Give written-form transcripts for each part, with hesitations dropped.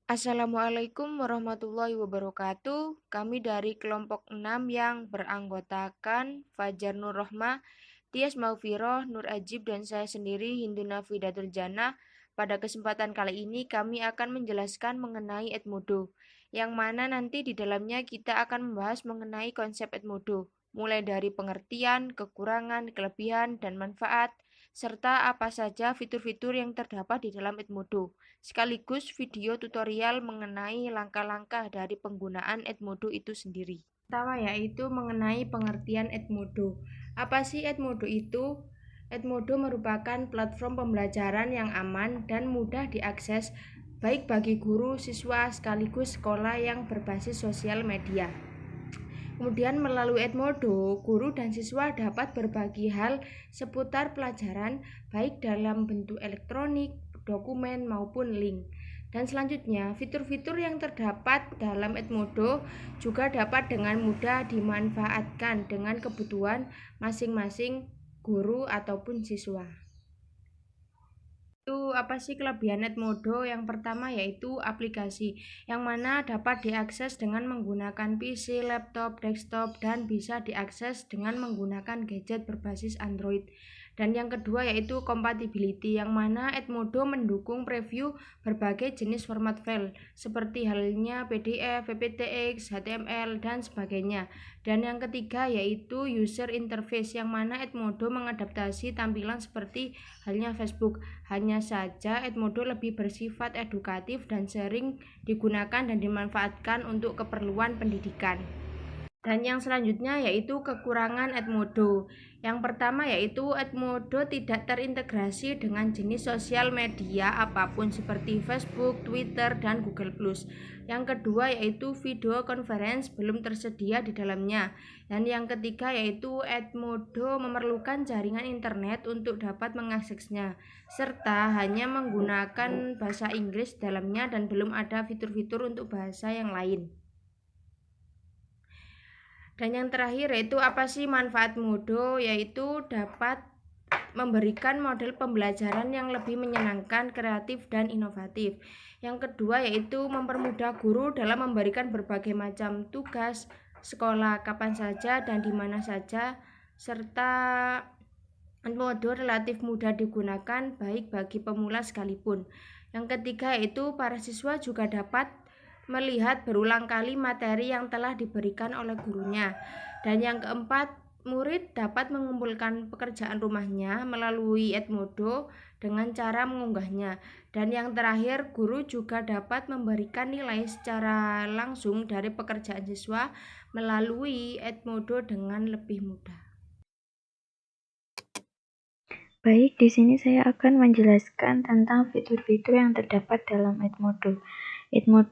Assalamualaikum warahmatullahi wabarakatuh. Kami dari kelompok 6 yang beranggotakan Fajar Nur Rohmah, Tias Maufiroh, Nur Ajib, dan saya sendiri Hinduna Fidatul Jannah. Pada kesempatan kali ini kami akan menjelaskan mengenai Edmodo, yang mana nanti di dalamnya kita akan membahas mengenai konsep Edmodo, mulai dari pengertian, kekurangan, kelebihan, dan manfaat, serta apa saja fitur-fitur yang terdapat di dalam Edmodo, sekaligus video tutorial mengenai langkah-langkah dari penggunaan Edmodo itu sendiri. Pertama yaitu mengenai pengertian Edmodo. Apa sih Edmodo itu? Edmodo merupakan platform pembelajaran yang aman dan mudah diakses baik bagi guru, siswa, sekaligus sekolah yang berbasis sosial media. Kemudian melalui Edmodo, guru dan siswa dapat berbagi hal seputar pelajaran baik dalam bentuk elektronik, dokumen maupun link. Dan selanjutnya, fitur-fitur yang terdapat dalam Edmodo juga dapat dengan mudah dimanfaatkan dengan kebutuhan masing-masing guru ataupun siswa. Itu apa sih kelebihan Edmodo? Yang pertama yaitu aplikasi yang mana dapat diakses dengan menggunakan PC, laptop, desktop, dan bisa diakses dengan menggunakan gadget berbasis Android. Dan yang kedua yaitu compatibility, yang mana Edmodo mendukung preview berbagai jenis format file seperti halnya PDF, PPTX, HTML, dan sebagainya. Dan yang ketiga yaitu user interface, yang mana Edmodo mengadaptasi tampilan seperti halnya Facebook. Hanya saja Edmodo lebih bersifat edukatif dan sering digunakan dan dimanfaatkan untuk keperluan pendidikan. Dan yang selanjutnya yaitu kekurangan Edmodo. Yang pertama yaitu Edmodo tidak terintegrasi dengan jenis sosial media apapun seperti Facebook, Twitter, dan Google+. Yang kedua yaitu video conference belum tersedia di dalamnya. Dan yang ketiga yaitu Edmodo memerlukan jaringan internet untuk dapat mengaksesnya, serta hanya menggunakan bahasa Inggris dalamnya dan belum ada fitur-fitur untuk bahasa yang lain. Dan yang terakhir yaitu apa sih manfaat Modo, yaitu dapat memberikan model pembelajaran yang lebih menyenangkan, kreatif, dan inovatif. Yang kedua yaitu mempermudah guru dalam memberikan berbagai macam tugas sekolah kapan saja dan di mana saja, serta Modo relatif mudah digunakan baik bagi pemula sekalipun. Yang ketiga yaitu para siswa juga dapat melihat berulang kali materi yang telah diberikan oleh gurunya. Dan yang keempat, murid dapat mengumpulkan pekerjaan rumahnya melalui Edmodo dengan cara mengunggahnya. Dan yang terakhir, guru juga dapat memberikan nilai secara langsung dari pekerjaan siswa melalui Edmodo dengan lebih mudah. Baik, di sini saya akan menjelaskan tentang fitur-fitur yang terdapat dalam Edmodo. Edmodo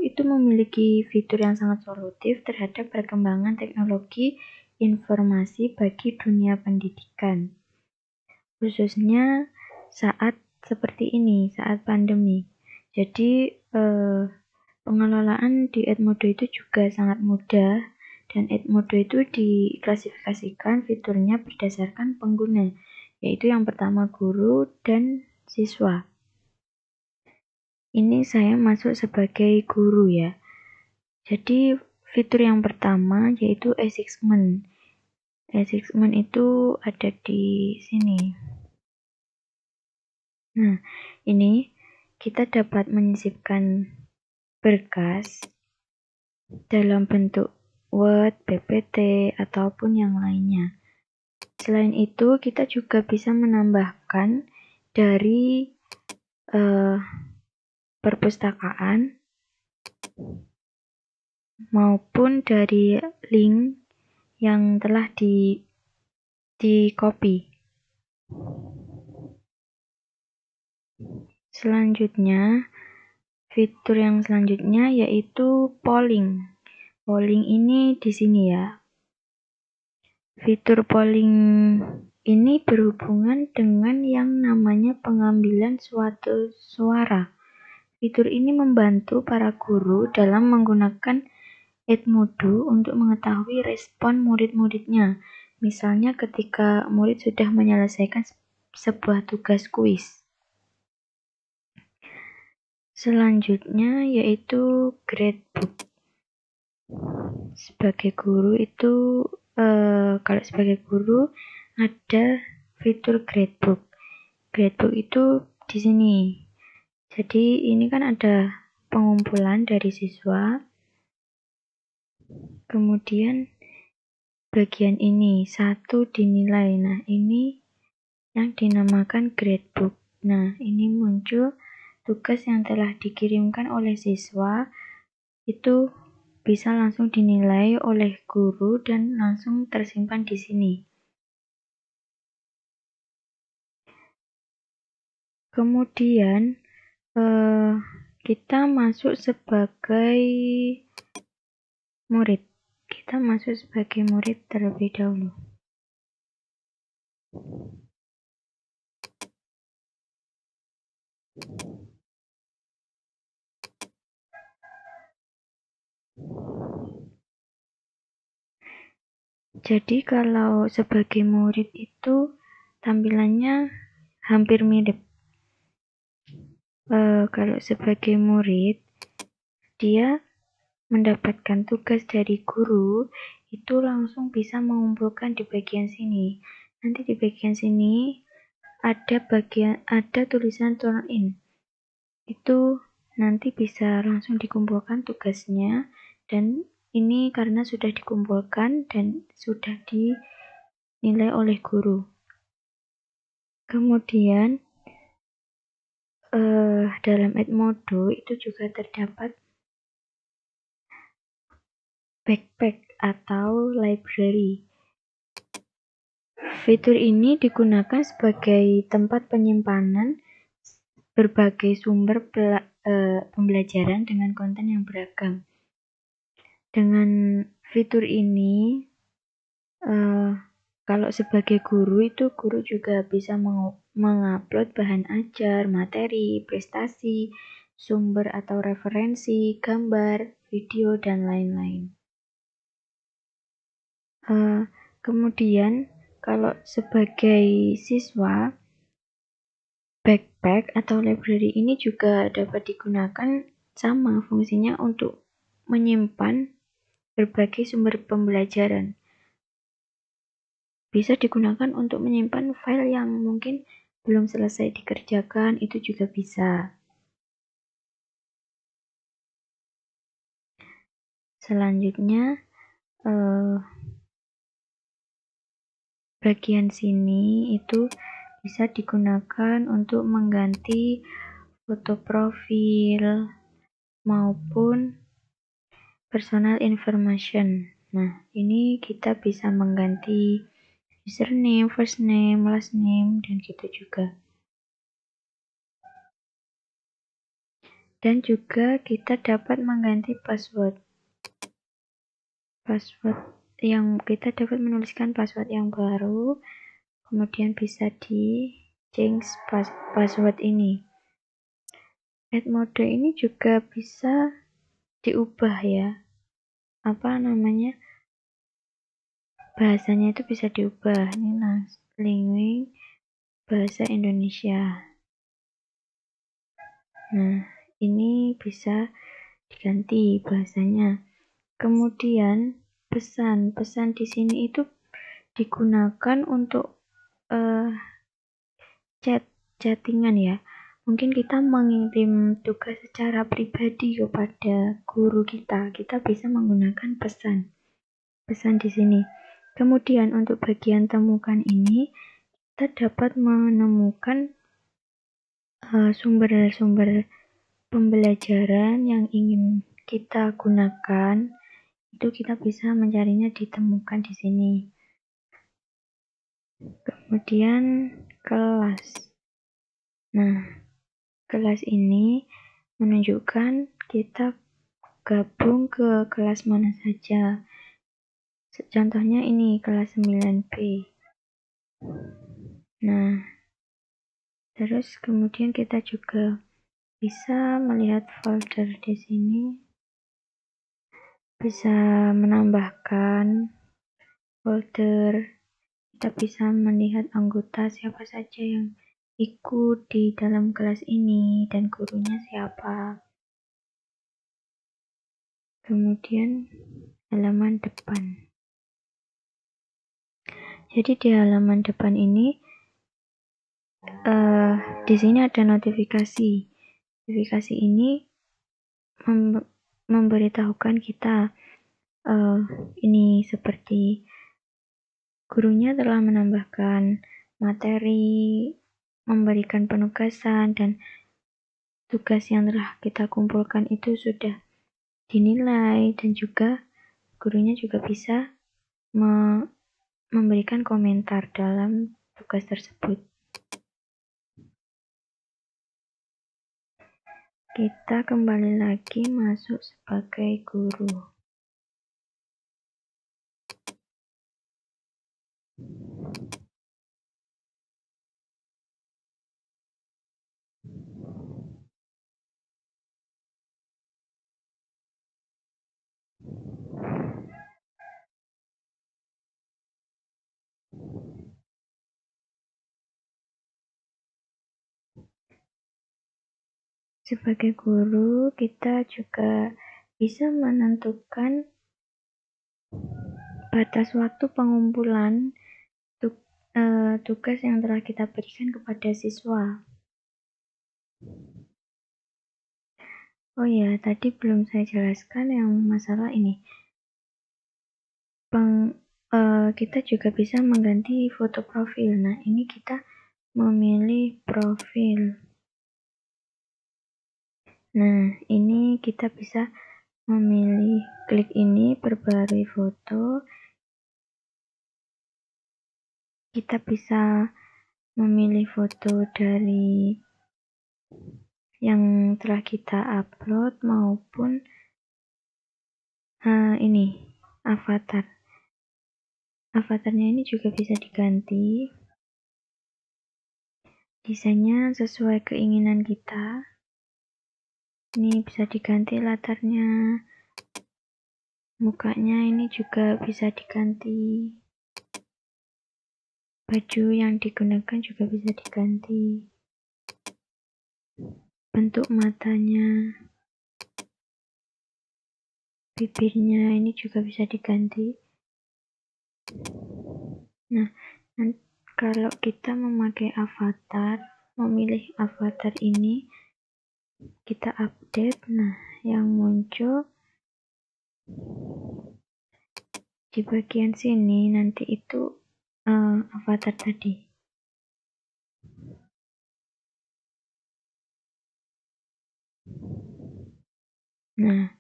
itu memiliki fitur yang sangat solutif terhadap perkembangan teknologi informasi bagi dunia pendidikan, khususnya saat seperti ini, saat pandemi. Jadi, pengelolaan di Edmodo itu juga sangat mudah, dan Edmodo itu diklasifikasikan fiturnya berdasarkan pengguna, yaitu yang pertama guru dan siswa. Ini saya masuk sebagai guru ya. Jadi fitur yang pertama yaitu assessment. Assessment itu ada di sini. Nah, ini kita dapat menyisipkan berkas dalam bentuk Word, PPT, ataupun yang lainnya. Selain itu, kita juga bisa menambahkan dari perpustakaan maupun dari link yang telah di copy. Selanjutnya, fitur yang selanjutnya yaitu polling. Polling ini di sini ya. Fitur polling ini berhubungan dengan yang namanya pengambilan suatu suara. Fitur ini membantu para guru dalam menggunakan Edmodo untuk mengetahui respon murid-muridnya. Misalnya ketika murid sudah menyelesaikan sebuah tugas kuis. Selanjutnya yaitu gradebook. Sebagai guru itu kalau sebagai guru ada fitur gradebook. Gradebook itu di sini. Jadi ini kan ada pengumpulan dari siswa. Kemudian bagian ini satu dinilai. Nah, ini yang dinamakan gradebook. Nah, ini muncul tugas yang telah dikirimkan oleh siswa itu bisa langsung dinilai oleh guru dan langsung tersimpan di sini. Kemudian kita masuk sebagai murid. Kita masuk sebagai murid terlebih dahulu. Jadi kalau sebagai murid itu tampilannya hampir mirip. Kalau sebagai murid, dia mendapatkan tugas dari guru, itu langsung bisa mengumpulkan di bagian sini. Nanti di bagian sini ada tulisan turn in. Itu nanti bisa langsung dikumpulkan tugasnya, dan ini karena sudah dikumpulkan dan sudah dinilai oleh guru. Kemudian dalam Edmodo itu juga terdapat backpack atau library. Fitur ini digunakan sebagai tempat penyimpanan berbagai sumber pembelajaran dengan konten yang beragam. Dengan fitur ini, kalau sebagai guru itu guru juga bisa mengupload bahan ajar, materi, prestasi, sumber atau referensi, gambar, video, dan lain-lain. Kemudian kalau sebagai siswa, backpack atau library ini juga dapat digunakan sama fungsinya untuk menyimpan berbagai sumber pembelajaran. Bisa digunakan untuk menyimpan file yang mungkin belum selesai dikerjakan, itu juga bisa. Selanjutnya, bagian sini itu bisa digunakan untuk mengganti foto profil maupun personal information. Nah, ini kita bisa mengganti username, first name, last name, dan gitu juga. Dan juga kita dapat mengganti password. Kita dapat menuliskan password yang baru, kemudian bisa di-change password ini. Edmodo ini juga bisa diubah ya. Bahasanya itu bisa diubah. Ini language bahasa Indonesia. Nah, ini bisa diganti bahasanya. Kemudian pesan di sini itu digunakan untuk chattingan ya. Mungkin kita mengirim tugas secara pribadi kepada guru kita bisa menggunakan pesan di sini. Kemudian untuk bagian temukan ini, kita dapat menemukan sumber-sumber pembelajaran yang ingin kita gunakan. Itu kita bisa mencarinya ditemukan di sini. Kemudian kelas. Nah, kelas ini menunjukkan kita gabung ke kelas mana saja. Contohnya ini kelas 9B. Nah, terus kemudian kita juga bisa melihat folder di sini. Bisa menambahkan folder. Kita bisa melihat anggota siapa saja yang ikut di dalam kelas ini dan gurunya siapa. Kemudian halaman depan. Jadi di halaman depan ini di sini ada notifikasi. Notifikasi ini memberitahukan kita ini seperti gurunya telah menambahkan materi, memberikan penugasan, dan tugas yang telah kita kumpulkan itu sudah dinilai, dan juga gurunya juga bisa memberikan komentar dalam tugas tersebut. Kita kembali lagi masuk sebagai guru. Sebagai guru, kita juga bisa menentukan batas waktu pengumpulan tugas yang telah kita berikan kepada siswa. Oh ya, tadi belum saya jelaskan yang masalah ini. Kita juga bisa mengganti foto profil. Nah, ini kita memilih profil. Nah, ini kita bisa memilih, klik ini, perbarui foto. Kita bisa memilih foto dari yang telah kita upload maupun ini avatar. Avatarnya ini juga bisa diganti. Desainnya sesuai keinginan kita. Ini bisa diganti latarnya. Mukanya ini juga bisa diganti. Baju yang digunakan juga bisa diganti. Bentuk matanya, bibirnya ini juga bisa diganti. Nah, kalau kita memakai avatar, memilih avatar ini, kita update. Nah, yang muncul di bagian sini nanti itu avatar tadi. Nah,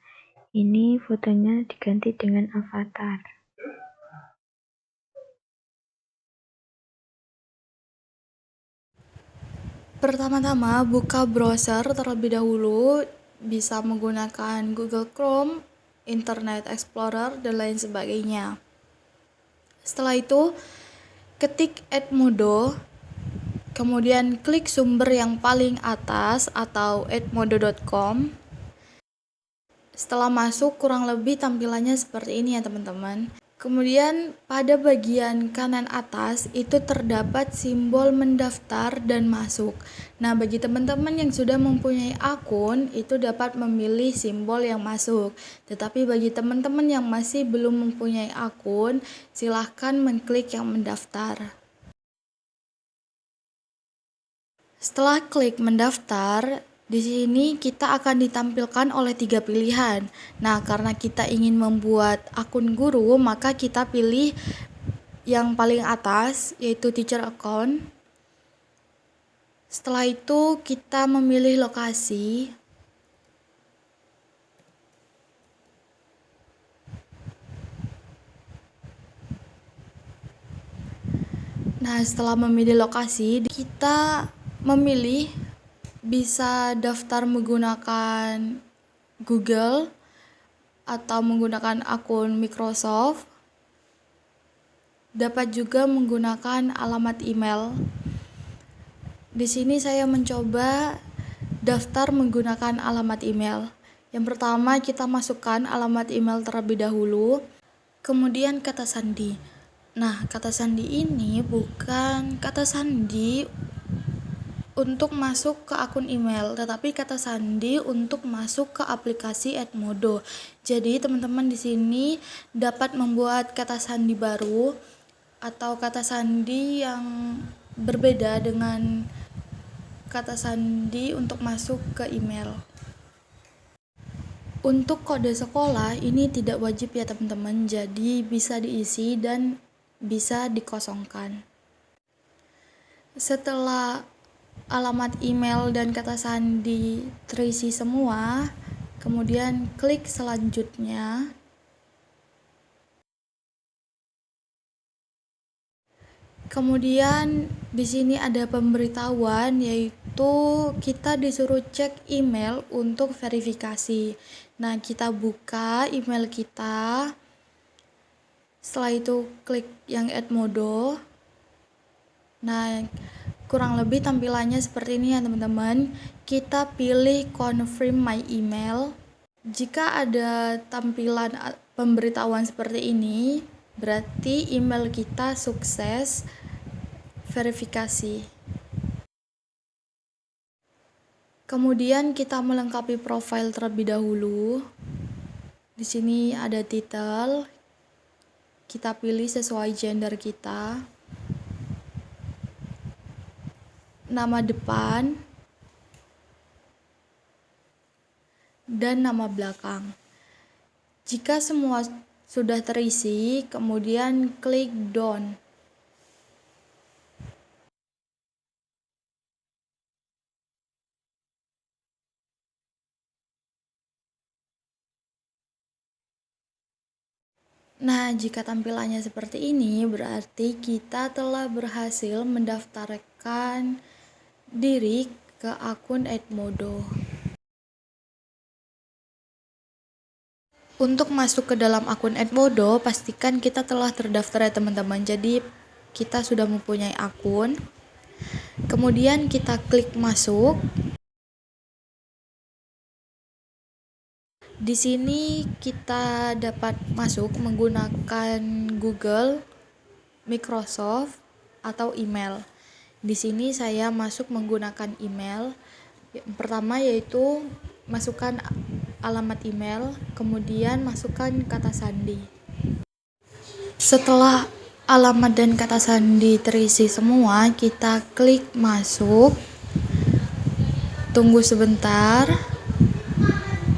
ini fotonya diganti dengan avatar. Pertama-tama buka browser terlebih dahulu, bisa menggunakan Google Chrome, Internet Explorer, dan lain sebagainya. Setelah itu, ketik Edmodo, kemudian klik sumber yang paling atas atau edmodo.com. Setelah masuk, kurang lebih tampilannya seperti ini ya teman-teman. Kemudian pada bagian kanan atas itu terdapat simbol mendaftar dan masuk. Nah, bagi teman-teman yang sudah mempunyai akun itu dapat memilih simbol yang masuk. Tetapi bagi teman-teman yang masih belum mempunyai akun, silahkan mengklik yang mendaftar. Setelah klik mendaftar, di sini kita akan ditampilkan oleh 3 pilihan. Nah, karena kita ingin membuat akun guru, maka kita pilih yang paling atas, yaitu teacher account. Setelah itu, kita memilih lokasi. Nah, setelah memilih lokasi, kita memilih bisa daftar menggunakan Google atau menggunakan akun Microsoft. Dapat juga menggunakan alamat email. Di sini saya mencoba daftar menggunakan alamat email. Yang pertama kita masukkan alamat email terlebih dahulu, kemudian kata sandi. Nah, kata sandi ini bukan kata sandi untuk masuk ke akun email, tetapi kata sandi untuk masuk ke aplikasi Edmodo. Jadi teman-teman di sini dapat membuat kata sandi baru atau kata sandi yang berbeda dengan kata sandi untuk masuk ke email. Untuk kode sekolah ini tidak wajib ya teman-teman, jadi bisa diisi dan bisa dikosongkan. Setelah alamat email dan kata sandi terisi semua, kemudian klik selanjutnya. Kemudian di sini ada pemberitahuan, yaitu kita disuruh cek email untuk verifikasi. Nah, kita buka email kita. Setelah itu klik yang Edmodo. Nah, kurang lebih tampilannya seperti ini ya teman-teman. Kita pilih confirm my email. Jika ada tampilan pemberitahuan seperti ini, berarti email kita sukses verifikasi. Kemudian kita melengkapi profil terlebih dahulu. Di sini ada title. Kita pilih sesuai gender kita. Nama depan, dan nama belakang. Jika semua sudah terisi, kemudian klik done. Nah, jika tampilannya seperti ini, berarti kita telah berhasil mendaftarkan diri ke akun Edmodo. Untuk masuk ke dalam akun Edmodo, pastikan kita telah terdaftar ya teman-teman. Jadi kita sudah mempunyai akun. Kemudian kita klik masuk. Di sini kita dapat masuk menggunakan Google, Microsoft, atau email. Di sini saya masuk menggunakan email. Yang pertama yaitu masukkan alamat email, kemudian masukkan kata sandi. Setelah alamat dan kata sandi terisi semua, kita klik masuk. Tunggu sebentar.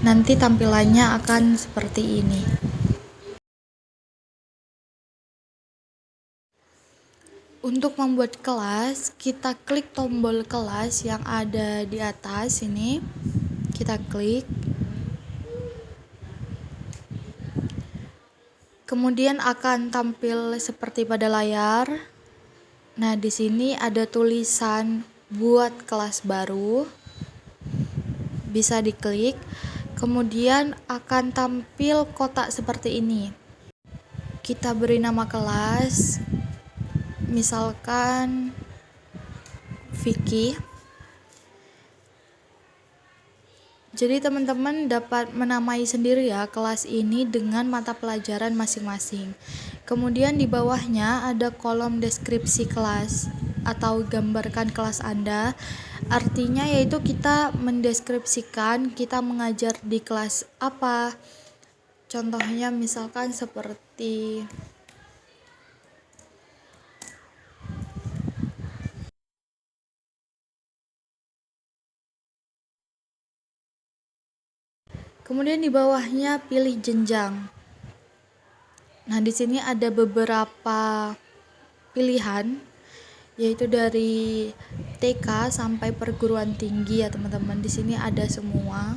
Nanti tampilannya akan seperti ini. Untuk membuat kelas, kita klik tombol kelas yang ada di atas ini. Kita klik. Kemudian akan tampil seperti pada layar. Nah, di sini ada tulisan buat kelas baru. Bisa diklik. Kemudian akan tampil kotak seperti ini. Kita beri nama kelas, misalkan Vicky. Jadi teman-teman dapat menamai sendiri ya kelas ini dengan mata pelajaran masing-masing. Kemudian di bawahnya ada kolom deskripsi kelas atau gambarkan kelas Anda. Artinya yaitu kita mendeskripsikan kita mengajar di kelas apa. Contohnya misalkan seperti kemudian di bawahnya pilih jenjang. Nah, di sini ada beberapa pilihan, yaitu dari TK sampai perguruan tinggi ya teman-teman. Di sini ada semua.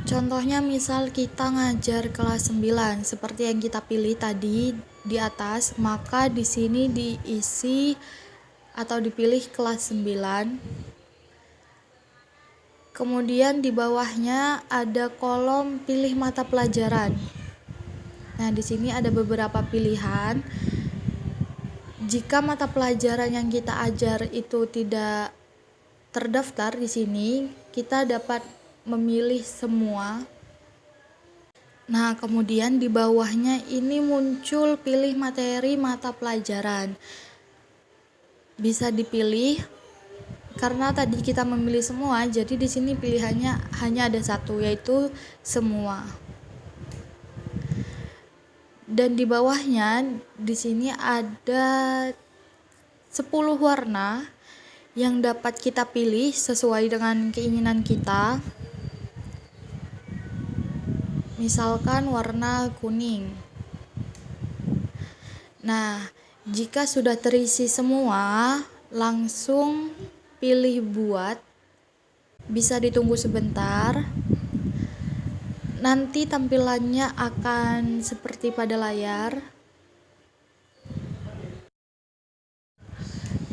Contohnya misal kita ngajar kelas 9 seperti yang kita pilih tadi di atas, maka di sini diisi atau dipilih kelas 9. Kemudian di bawahnya ada kolom pilih mata pelajaran. Nah, di sini ada beberapa pilihan. Jika mata pelajaran yang kita ajar itu tidak terdaftar di sini, kita dapat memilih semua. Nah, kemudian di bawahnya ini muncul pilih materi mata pelajaran. bisa dipilih. Karena tadi kita memilih semua, jadi di sini pilihannya hanya ada satu, yaitu semua. Dan di bawahnya di sini ada 10 warna yang dapat kita pilih sesuai dengan keinginan kita. Misalkan warna kuning. Nah, jika sudah terisi semua, langsung pilih buat. Bisa ditunggu sebentar. Nanti tampilannya akan seperti pada layar.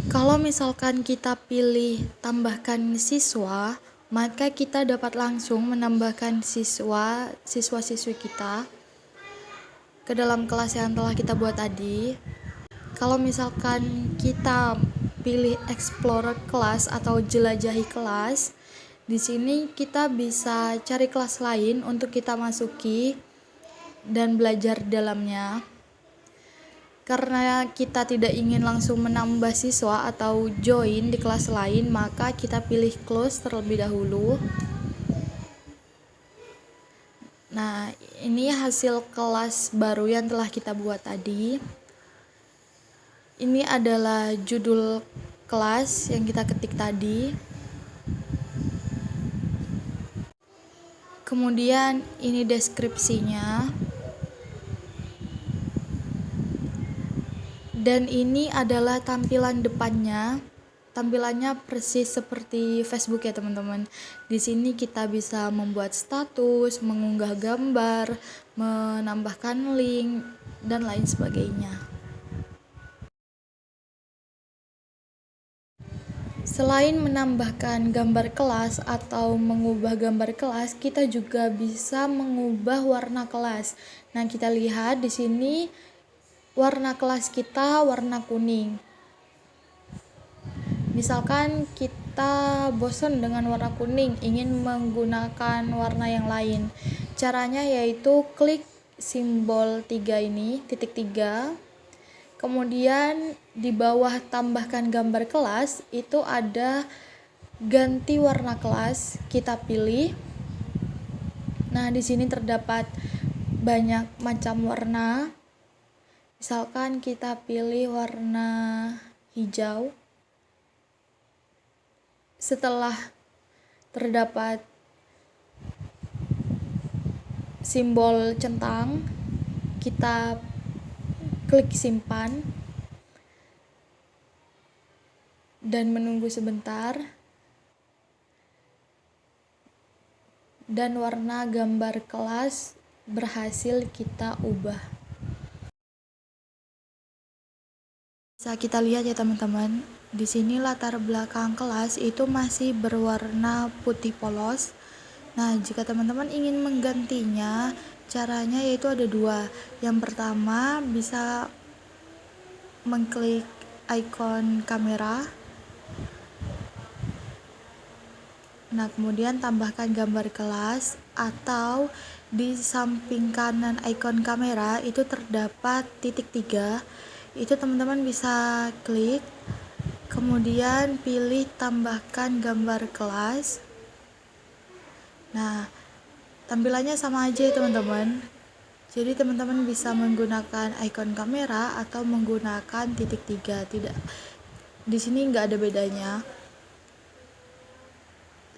Kalau misalkan kita pilih tambahkan siswa, maka kita dapat langsung menambahkan siswa-siswi kita ke dalam kelas yang telah kita buat tadi. Kalau misalkan kita pilih explore kelas atau jelajahi kelas, di sini kita bisa cari kelas lain untuk kita masuki dan belajar di dalamnya. Karena kita tidak ingin langsung menambah siswa atau join di kelas lain, maka kita pilih close terlebih dahulu. Nah, ini hasil kelas baru yang telah kita buat tadi. Ini adalah judul kelas yang kita ketik tadi. Kemudian ini deskripsinya. Dan ini adalah tampilan depannya. Tampilannya persis seperti Facebook ya teman-teman. Di sini kita bisa membuat status, mengunggah gambar, menambahkan link, dan lain sebagainya. Selain menambahkan gambar kelas atau mengubah gambar kelas, kita juga bisa mengubah warna kelas. Nah, kita lihat di sini warna kelas kita warna kuning. Misalkan kita bosan dengan warna kuning, ingin menggunakan warna yang lain. Caranya yaitu klik simbol 3 ini, titik 3. Kemudian di bawah tambahkan gambar kelas, itu ada ganti warna kelas, kita pilih. Nah, di sini terdapat banyak macam warna. Misalkan kita pilih warna hijau. Setelah terdapat simbol centang, kita klik simpan dan menunggu sebentar. Dan warna gambar kelas berhasil kita ubah. Bisa kita lihat ya teman-teman, di sini latar belakang kelas itu masih berwarna putih polos. Nah, jika teman-teman ingin menggantinya, caranya yaitu ada dua. Yang pertama, bisa mengklik ikon kamera. Nah, kemudian tambahkan gambar kelas, atau di samping kanan ikon kamera itu terdapat titik 3. Itu teman-teman bisa klik, kemudian pilih tambahkan gambar kelas. Nah, tampilannya sama aja ya teman-teman. Jadi teman-teman bisa menggunakan ikon kamera atau menggunakan titik 3. Tidak, di sini nggak ada bedanya.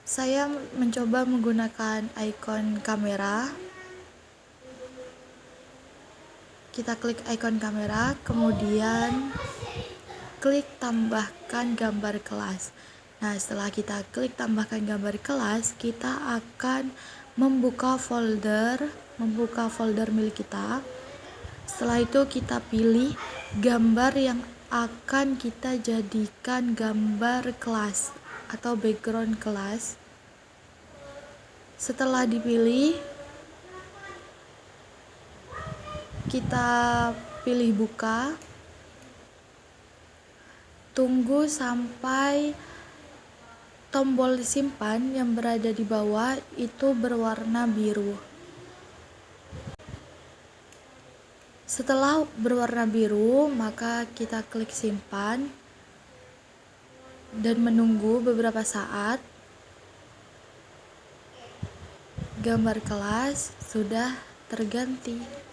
Saya mencoba menggunakan ikon kamera. Kita klik ikon kamera, kemudian klik tambahkan gambar kelas. Nah, setelah kita klik tambahkan gambar kelas, kita akan membuka folder milik kita. Setelah itu kita pilih gambar yang akan kita jadikan gambar kelas atau background kelas. Setelah dipilih, kita pilih buka, tunggu sampai tombol simpan yang berada di bawah itu berwarna biru. Setelah berwarna biru, maka kita klik simpan. dan menunggu beberapa saat. Gambar kelas sudah terganti.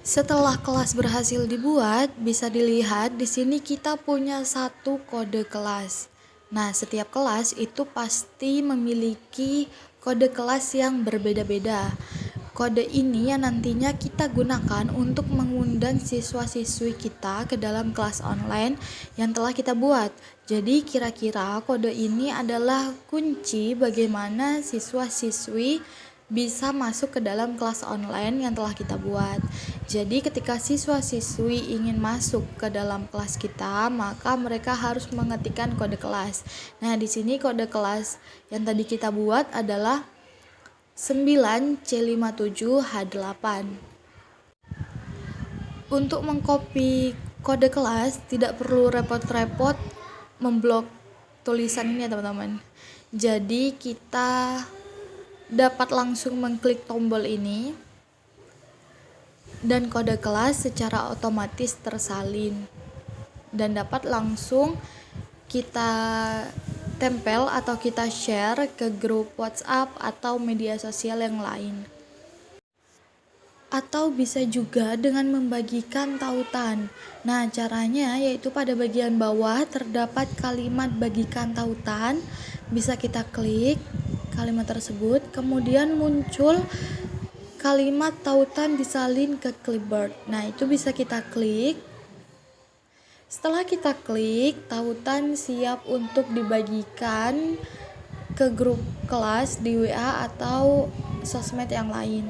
Setelah kelas berhasil dibuat, bisa dilihat di sini kita punya satu kode kelas. Nah, setiap kelas itu pasti memiliki kode kelas yang berbeda-beda. Kode ini yang nantinya kita gunakan untuk mengundang siswa-siswi kita ke dalam kelas online yang telah kita buat. Jadi kira-kira kode ini adalah kunci bagaimana siswa-siswi bisa masuk ke dalam kelas online yang telah kita buat. Jadi ketika siswa-siswi ingin masuk ke dalam kelas kita, maka mereka harus mengetikkan kode kelas. Nah, di sini kode kelas yang tadi kita buat adalah 9C57H8. Untuk mengcopy kode kelas tidak perlu repot-repot memblok tulisan ini ya teman-teman. Jadi kita dapat langsung mengklik tombol ini dan kode kelas secara otomatis tersalin dan dapat langsung kita tempel atau kita share ke grup WhatsApp atau media sosial yang lain. Atau bisa juga dengan membagikan tautan. Nah, caranya yaitu pada bagian bawah terdapat kalimat bagikan tautan. Bisa kita klik kalimat tersebut, kemudian muncul kalimat tautan disalin ke clipboard. Nah, itu bisa kita klik. Setelah kita klik, tautan siap untuk dibagikan ke grup kelas di WA atau sosmed yang lain.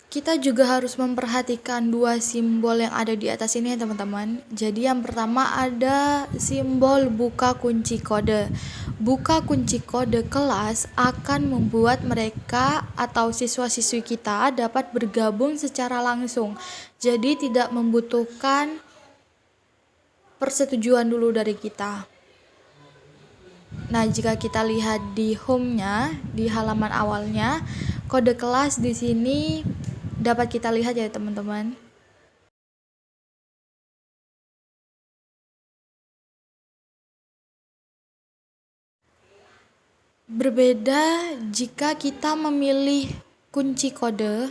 Kita juga harus memperhatikan dua simbol yang ada di atas ini ya teman-teman. Jadi yang pertama ada simbol buka kunci kode. Buka kunci kode kelas akan membuat mereka atau siswa-siswi kita dapat bergabung secara langsung. Jadi tidak membutuhkan persetujuan dulu dari kita. Nah, jika kita lihat di home-nya, di halaman awalnya, kode kelas di sini dapat kita lihat ya teman-teman. Berbeda jika kita memilih kunci kode.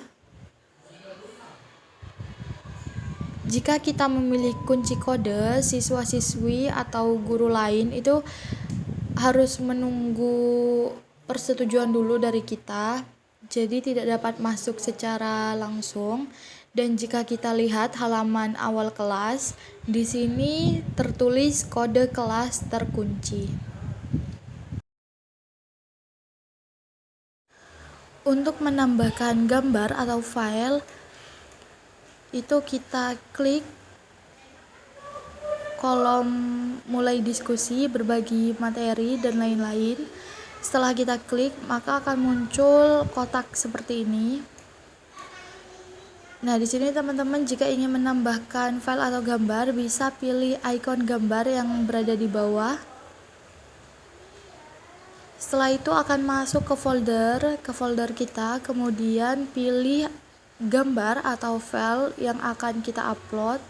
Jika kita memilih kunci kode, siswa-siswi atau guru lain itu harus menunggu persetujuan dulu dari kita. Jadi tidak dapat masuk secara langsung. Dan jika kita lihat halaman awal kelas, di sini tertulis kode kelas terkunci. Untuk menambahkan gambar atau file, itu kita klik kolom mulai diskusi, berbagi materi, dan lain-lain. Setelah kita klik, maka akan muncul kotak seperti ini. Nah, di sini teman-teman jika ingin menambahkan file atau gambar, bisa pilih ikon gambar yang berada di bawah. Setelah itu akan masuk ke folder kita, kemudian pilih gambar atau file yang akan kita upload.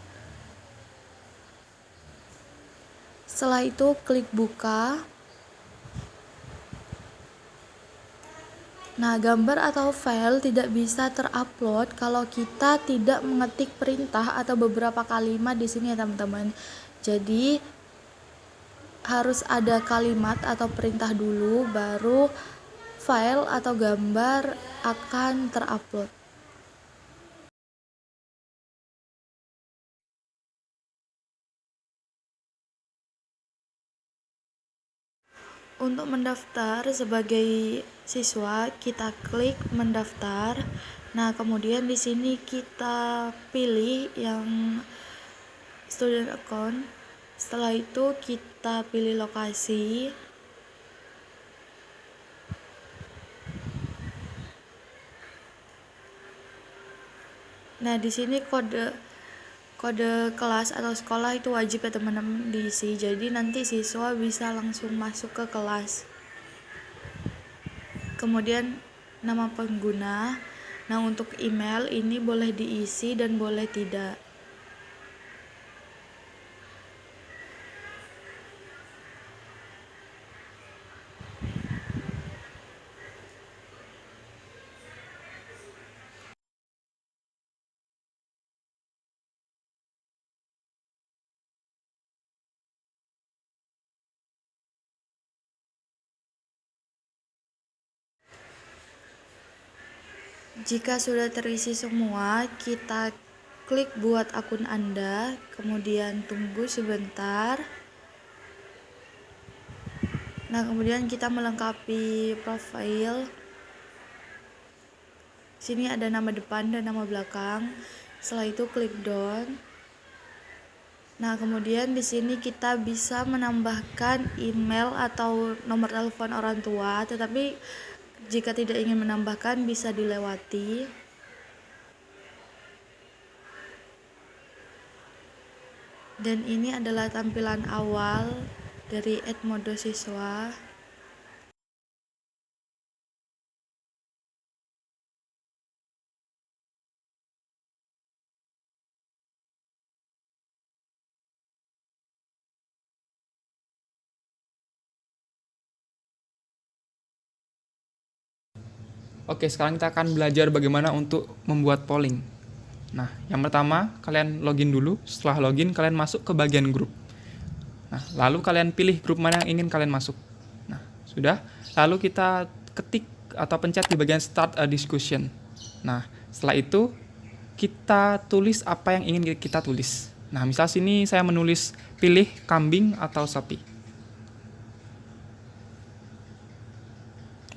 Setelah itu klik buka. Nah, gambar atau file tidak bisa terupload kalau kita tidak mengetik perintah atau beberapa kalimat di sini ya teman-teman. Jadi harus ada kalimat atau perintah dulu, baru file atau gambar akan terupload. Untuk mendaftar sebagai siswa, kita klik mendaftar. Nah, kemudian di sini kita pilih yang student account. Setelah itu kita pilih lokasi. Nah, di sini kode kelas atau sekolah itu wajib ya teman-teman diisi. Jadi nanti siswa bisa langsung masuk ke kelas. Kemudian nama pengguna. Nah, untuk email ini boleh diisi dan boleh tidak. Jika sudah terisi semua, kita klik buat akun Anda, kemudian tunggu sebentar. Nah, kemudian kita melengkapi profil. Sini ada nama depan dan nama belakang. Setelah itu klik done. Nah, kemudian di sini kita bisa menambahkan email atau nomor telepon orang tua, tetapi jika tidak ingin menambahkan bisa dilewati. Dan ini adalah tampilan awal dari Edmodo siswa. Oke, sekarang kita akan belajar bagaimana untuk membuat polling. Nah, yang pertama, kalian login dulu. Setelah login, kalian masuk ke bagian grup. Nah, lalu kalian pilih grup mana yang ingin kalian masuk. Nah, sudah. Lalu kita ketik atau pencet di bagian start a discussion. Nah, setelah itu, kita tulis apa yang ingin kita tulis. Nah, misal sini saya menulis pilih kambing atau sapi.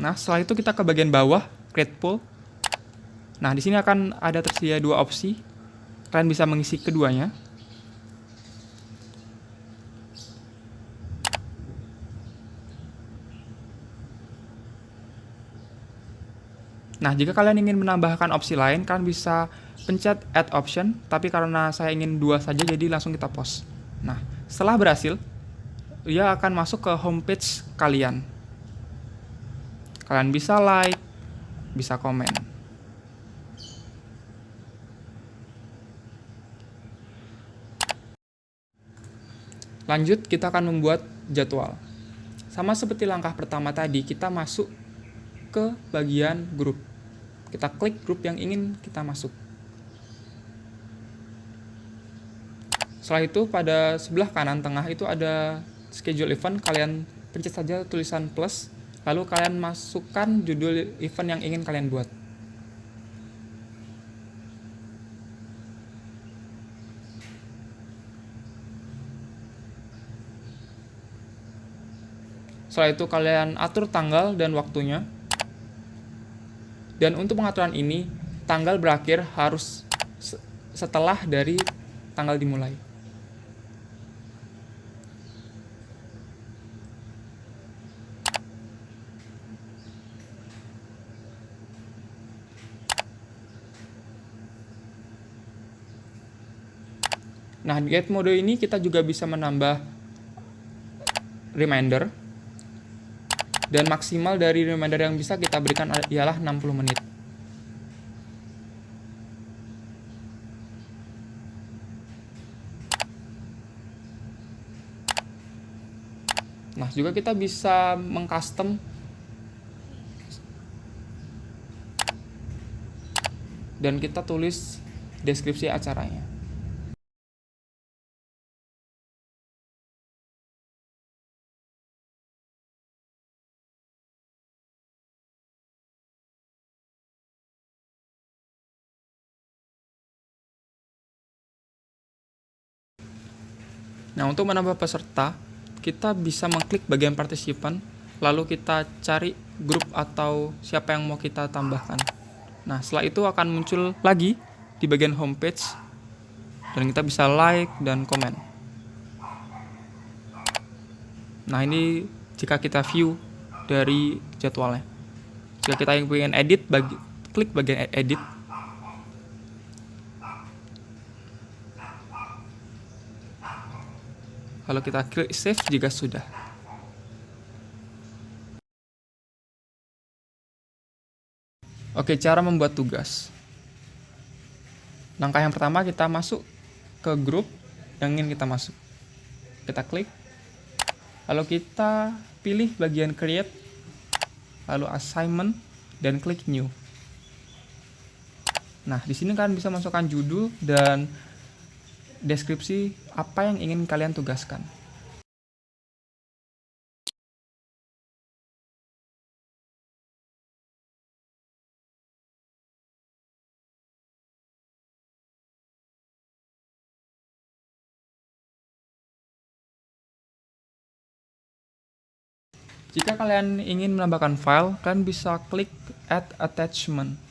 Nah, setelah itu kita ke bagian bawah, create poll. Nah, di sini akan ada tersedia dua opsi. Kalian bisa mengisi keduanya. Nah, jika kalian ingin menambahkan opsi lain, kalian bisa pencet add option, tapi karena saya ingin dua saja, jadi langsung kita post. Nah, setelah berhasil, dia akan masuk ke homepage kalian. Kalian bisa like, bisa komen. Lanjut, kita akan membuat jadwal. Sama seperti langkah pertama tadi, kita masuk ke bagian grup. Kita klik grup yang ingin kita masuk. Setelah itu, pada sebelah kanan tengah itu ada schedule event. Kalian pencet saja tulisan plus, lalu kalian masukkan judul event yang ingin kalian buat. Setelah itu kalian atur tanggal dan waktunya. Dan untuk pengaturan ini, tanggal berakhir harus setelah dari tanggal dimulai. Nah, di Edmodo ini kita juga bisa menambah reminder. Dan maksimal dari reminder yang bisa kita berikan ialah 60 menit. Nah, juga kita bisa mengcustom dan kita tulis deskripsi acaranya. Nah, untuk menambah peserta, kita bisa mengklik bagian partisipan, lalu kita cari grup atau siapa yang mau kita tambahkan. Nah, setelah itu akan muncul lagi di bagian homepage, dan kita bisa like dan komen. Nah, ini jika kita view dari jadwalnya. Jika kita ingin edit, klik bagian edit. Lalu kita klik save jika sudah. Oke, cara membuat tugas. Langkah yang pertama, kita masuk ke grup yang ingin kita masuk. Kita klik, lalu kita pilih bagian create, lalu assignment, dan klik new. Nah, di sini kalian bisa masukkan judul dan deskripsi apa yang ingin kalian tugaskan. Jika kalian ingin menambahkan file, kalian bisa klik add attachment.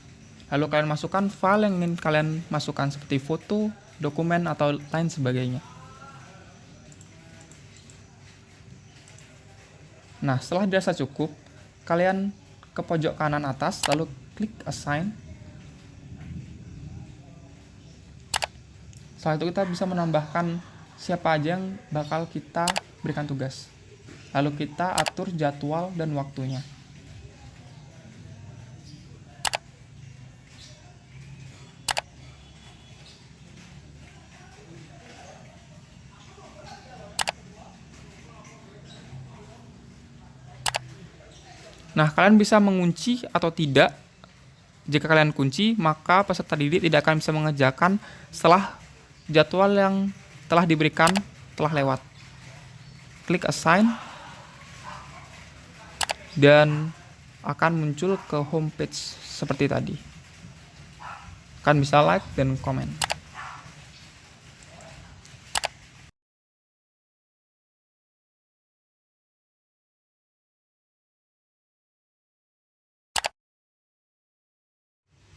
Lalu kalian masukkan file yang ingin kalian masukkan seperti foto, dokumen, atau lain sebagainya. Nah, setelah dirasa cukup, kalian ke pojok kanan atas, lalu klik assign. Setelah itu kita bisa menambahkan siapa aja yang bakal kita berikan tugas. Lalu kita atur jadwal dan waktunya. Nah, kalian bisa mengunci atau tidak. Jika kalian kunci, maka peserta didik tidak akan bisa mengerjakan setelah jadwal yang telah diberikan telah lewat. Klik assign dan akan muncul ke homepage seperti tadi. Kalian bisa like dan komen.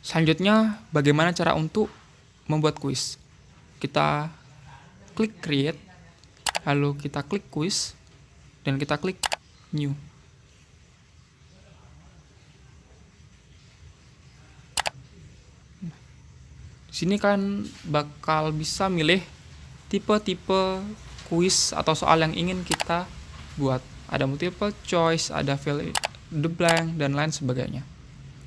Selanjutnya, bagaimana cara untuk membuat kuis? Kita klik create, lalu kita klik kuis, dan kita klik new. Di sini kalian bakal bisa milih tipe-tipe kuis atau soal yang ingin kita buat. Ada multiple choice, ada fill the blank, dan lain sebagainya.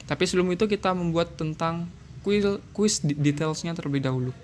Tapi sebelum itu kita membuat tentang kuis detailsnya terlebih dahulu.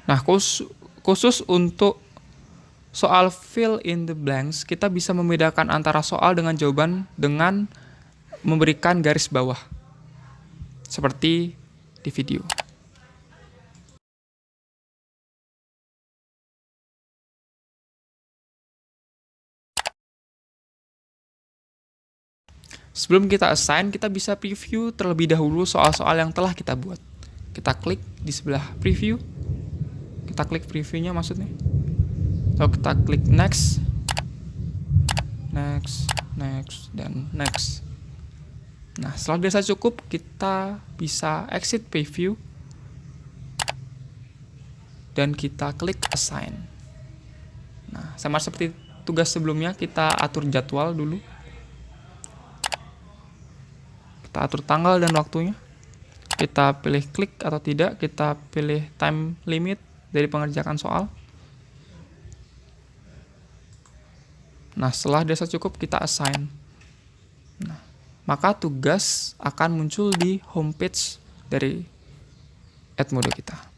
Nah, khusus untuk soal fill in the blanks, kita bisa membedakan antara soal dengan jawaban dengan memberikan garis bawah. Seperti di video. Sebelum kita assign, kita bisa preview terlebih dahulu soal-soal yang telah kita buat. Kita klik di sebelah preview. Kita klik previewnya maksudnya. Lalu kita klik next, dan next. Nah, setelah dirasa cukup, kita bisa exit preview dan kita klik assign. Nah, sama seperti tugas sebelumnya, kita atur jadwal dulu. Kita atur tanggal dan waktunya. Kita pilih klik atau tidak, kita pilih time limit dari pengerjaan soal. Nah, setelah dirasa cukup, kita assign. Nah, maka tugas akan muncul di homepage dari Edmodo kita.